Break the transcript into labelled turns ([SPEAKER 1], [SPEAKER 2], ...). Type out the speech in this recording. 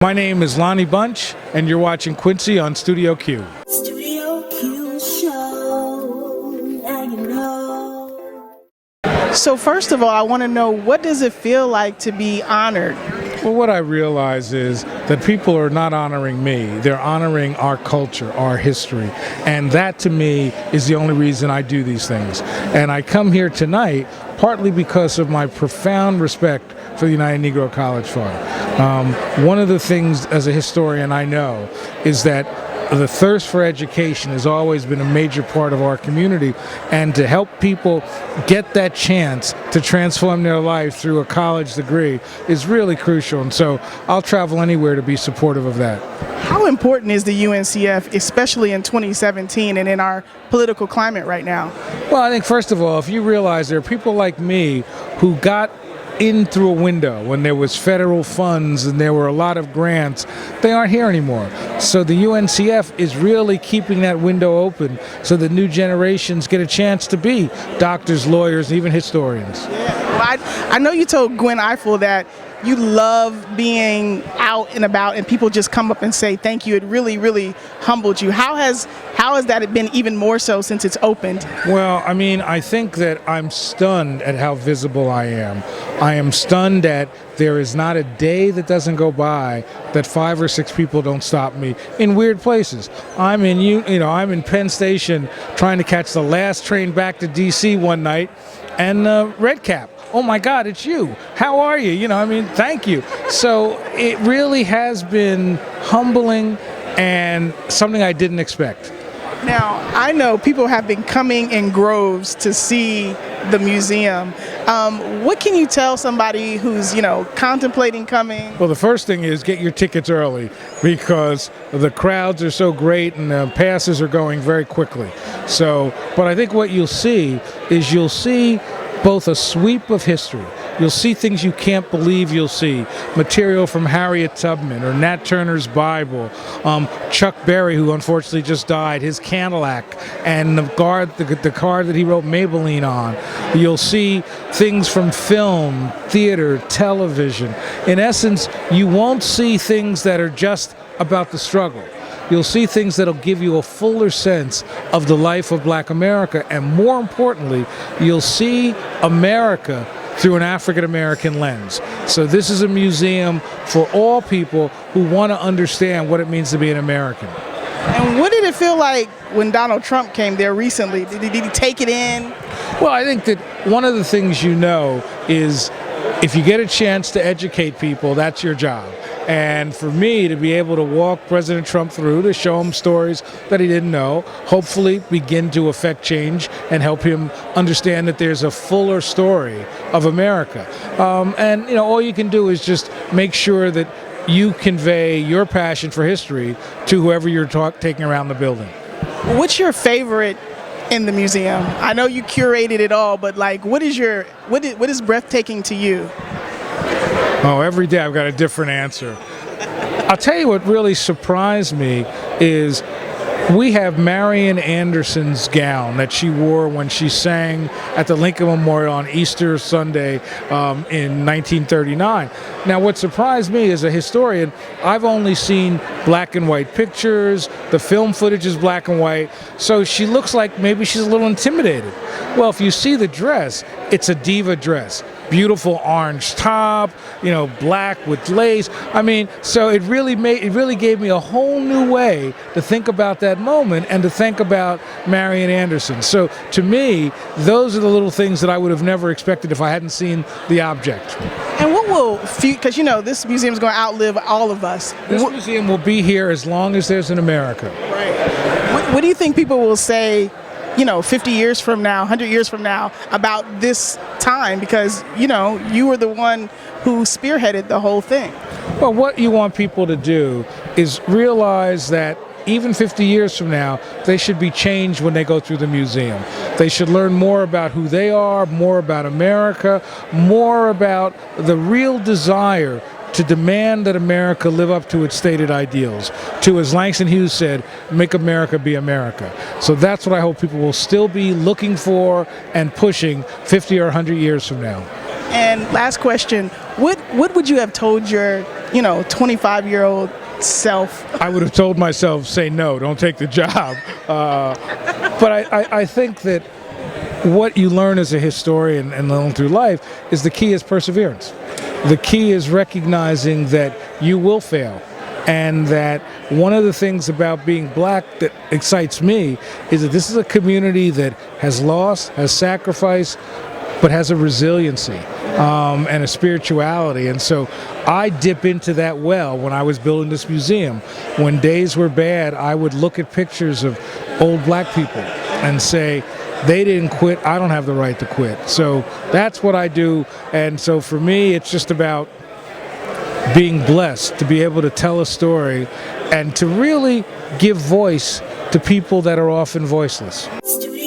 [SPEAKER 1] My name is Lonnie Bunch, and you're watching Quencie on Studio Q.
[SPEAKER 2] Studio Q show. Now you know.
[SPEAKER 3] So first of all, I want to know, what does it feel like to be honored?
[SPEAKER 1] Well, what I realize is that people are not honoring me. They're honoring our culture, our history. And that, to me, is the only reason I do these things. And I come here tonight partly because of my profound respect for the United Negro College Fund. One of the things as a historian I know is that the thirst for education has always been a major part of our community, and to help people get that chance to transform their life through a college degree is really crucial, and so I'll travel anywhere to be supportive of that.
[SPEAKER 3] How important is the UNCF, especially in 2017 and in our political climate right now?
[SPEAKER 1] Well, I think first of all, if you realize there are people like me who got in through a window when there was federal funds and there were a lot of grants, they aren't here anymore. So the UNCF is really keeping that window open so that new generations get a chance to be doctors, lawyers, and even historians.
[SPEAKER 3] Yeah. Well, I know you told Gwen Eiffel that you love being out and about and people just come up and say thank you. It really, really humbled you. How has that been even more so since it's opened?
[SPEAKER 1] Well, I mean, I think that I'm stunned at how visible I am. I am stunned that there is not a day that doesn't go by that 5 or 6 people don't stop me in weird places. I'm in Penn Station trying to catch the last train back to DC one night, and Red Cap. Oh my God, it's you. How are you? Thank you. So it really has been humbling and something I didn't expect.
[SPEAKER 3] Now, I know people have been coming in groves to see the museum. What can you tell somebody who's, contemplating coming?
[SPEAKER 1] Well, the first thing is get your tickets early because the crowds are so great and the passes are going very quickly. But I think what you'll see is both a sweep of history. You'll see things you can't believe you'll see. Material from Harriet Tubman or Nat Turner's Bible, Chuck Berry, who unfortunately just died, his Cadillac, and the car that he wrote Maybelline on. You'll see things from film, theater, television. In essence, you won't see things that are just about the struggle. You'll see things that'll give you a fuller sense of the life of Black America, and more importantly, you'll see America through an African-American lens. So this is a museum for all people who want to understand what it means to be an American.
[SPEAKER 3] And what did it feel like when Donald Trump came there recently? Did he take it in?
[SPEAKER 1] Well, I think that one of the things is if you get a chance to educate people, that's your job. And for me to be able to walk President Trump through, to show him stories that he didn't know, hopefully begin to affect change and help him understand that there's a fuller story of America. All you can do is just make sure that you convey your passion for history to whoever you're taking around the building.
[SPEAKER 3] What's your favorite in the museum? I know you curated it all, but what is breathtaking to you?
[SPEAKER 1] Oh, every day I've got a different answer. I'll tell you what really surprised me is we have Marian Anderson's gown that she wore when she sang at the Lincoln Memorial on Easter Sunday in 1939. Now, what surprised me as a historian, I've only seen black and white pictures. The film footage is black and white. So she looks like maybe she's a little intimidated. Well, if you see the dress, it's a diva dress. Beautiful orange top, black with lace. So it really gave me a whole new way to think about that moment and to think about Marian Anderson. So to me, those are the little things that I would have never expected if I hadn't seen the object.
[SPEAKER 3] And what will, because this museum is going to outlive all of us.
[SPEAKER 1] This museum will be here as long as there's an America.
[SPEAKER 3] Right. What do you think people will say 50 years from now, 100 years from now, about this time? Because, you were the one who spearheaded the whole thing.
[SPEAKER 1] Well, what you want people to do is realize that even 50 years from now, they should be changed when they go through the museum. They should learn more about who they are, more about America, more about the real desire to demand that America live up to its stated ideals, to, as Langston Hughes said, make America be America. So that's what I hope people will still be looking for and pushing 50 or 100 years from now.
[SPEAKER 3] And last question, what would you have told your 25-year-old self?
[SPEAKER 1] I would have told myself, say no, don't take the job. But I think that what you learn as a historian and learn through life is the key is perseverance. The key is recognizing that you will fail. And that one of the things about being black that excites me is that this is a community that has lost, has sacrificed, but has a resiliency and a spirituality. And so I dip into that well when I was building this museum. When days were bad, I would look at pictures of old black people and say, they didn't quit, I don't have the right to quit. So that's what I do. And so for me, it's just about being blessed to be able to tell a story and to really give voice to people that are often voiceless.
[SPEAKER 2] Studio